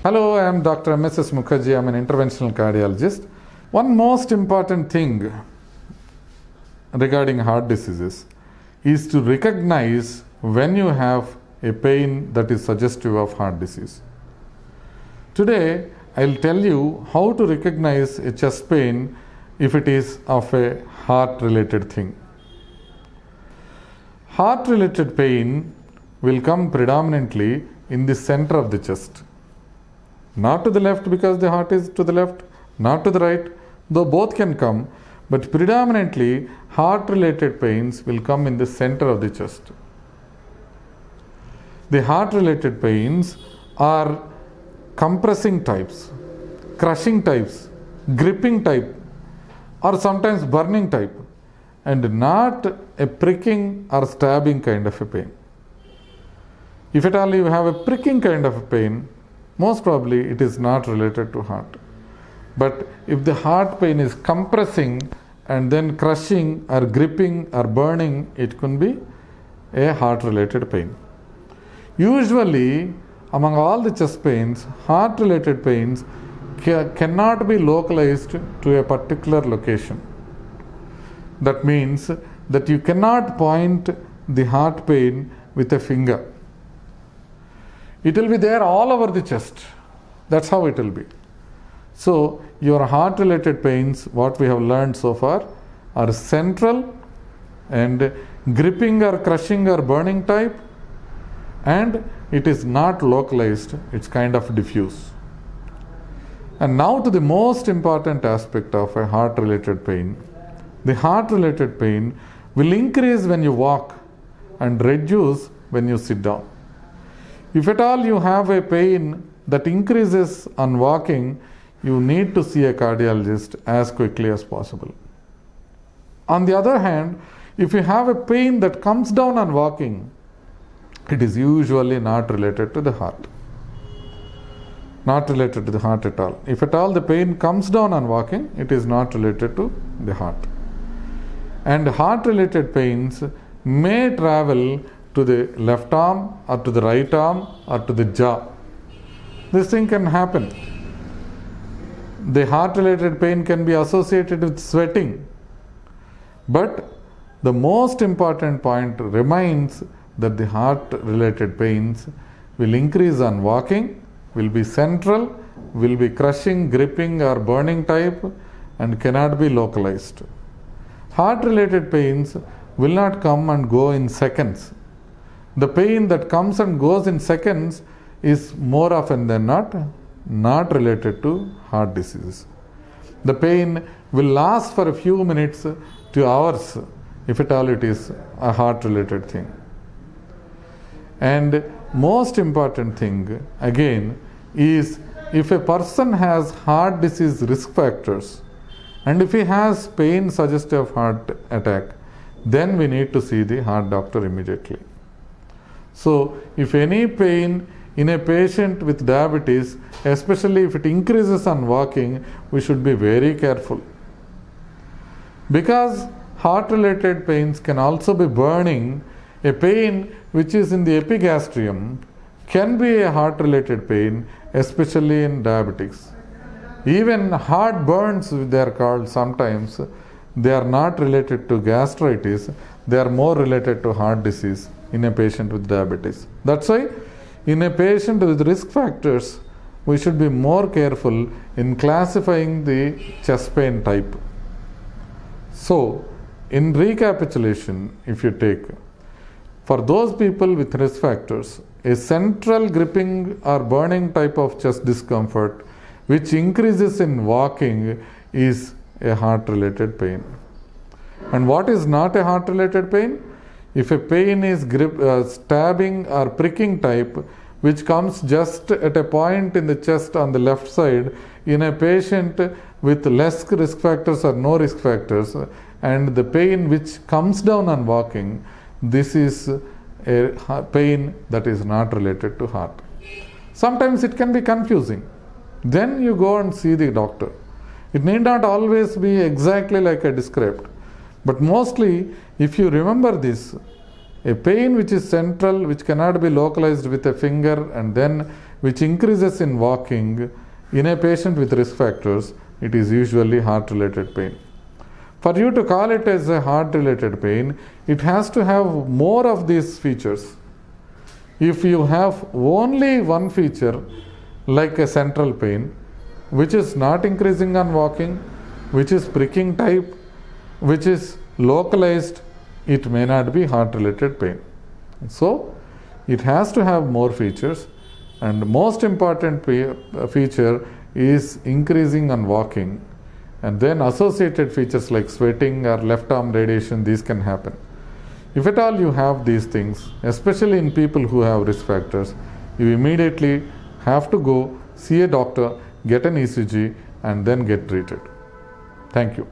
Hello, I am Dr. M.S.S. Mukherjee. I am an interventional cardiologist. One most important thing regarding heart diseases is to recognize when you have a pain that is suggestive of heart disease. Today, I'll tell you how to recognize a chest pain if it is of a heart-related thing. Heart-related pain will come predominantly in the center of the chest. Not to the left because the heart is to the left, not to the right, though both can come, but predominantly heart-related pains will come in the center of the chest. The heart-related pains are compressing types, crushing types, gripping type, or sometimes burning type, and not a pricking or stabbing kind of a pain. If at all you have a pricking kind of a pain, most probably it is not related to heart. But if the heart pain is compressing and then crushing or gripping or burning, it can be a heart-related pain. Usually, among all the chest pains, heart-related pains cannot be localized to a particular location. That means that you cannot point the heart pain with a finger. It will be there all over the chest. That's how it will be. So, your heart-related pains, what we have learned so far, are central and gripping or crushing or burning type, and it is not localized, it's kind of diffuse. And now to the most important aspect of a heart-related pain. The heart-related pain will increase when you walk and reduce when you sit down. If at all you have a pain that increases on walking, you need to see a cardiologist as quickly as possible. On the other hand, if you have a pain that comes down on walking, it is usually not related to the heart. Not related to the heart at all. If at all the pain comes down on walking, it is not related to the heart. And heart-related pains may travel to the left arm or to the right arm or to the jaw. This thing can happen. The heart-related pain can be associated with sweating. But the most important point remains that the heart-related pains will increase on walking, will be central, will be crushing, gripping or burning type, and cannot be localized. Heart-related pains will not come and go in seconds. The pain that comes and goes in seconds is more often than not related to heart diseases. The pain will last for a few minutes to hours if at all it is a heart-related thing. And most important thing again is if a person has heart disease risk factors and if he has pain suggestive of heart attack, then we need to see the heart doctor immediately. So, if any pain in a patient with diabetes, especially if it increases on walking, we should be very careful. Because heart-related pains can also be burning, a pain which is in the epigastrium can be a heart-related pain, especially in diabetics. Even heart burns, they are called sometimes, they are not related to gastritis, they are more related to heart disease in a patient with diabetes. That's why in a patient with risk factors, we should be more careful in classifying the chest pain type. So, in recapitulation, if you take, for those people with risk factors, a central gripping or burning type of chest discomfort which increases in walking is a heart-related pain. And what is not a heart-related pain? If a pain is stabbing or pricking type, which comes just at a point in the chest on the left side in a patient with less risk factors or no risk factors, and the pain which comes down on walking, this is a pain that is not related to heart. Sometimes it can be confusing. Then you go and see the doctor. It need not always be exactly like I described. But mostly, if you remember this, a pain which is central, which cannot be localized with a finger, and then which increases in walking in a patient with risk factors, it is usually heart-related pain. For you to call it as a heart-related pain, it has to have more of these features. If you have only one feature, like a central pain, which is not increasing on walking, which is pricking type, which is localized, it may not be heart-related pain. So, it has to have more features, and most important feature is increasing on walking, and then associated features like sweating or left arm radiation, these can happen. If at all you have these things, especially in people who have risk factors, you immediately have to go see a doctor, get an ECG, and then get treated. Thank you.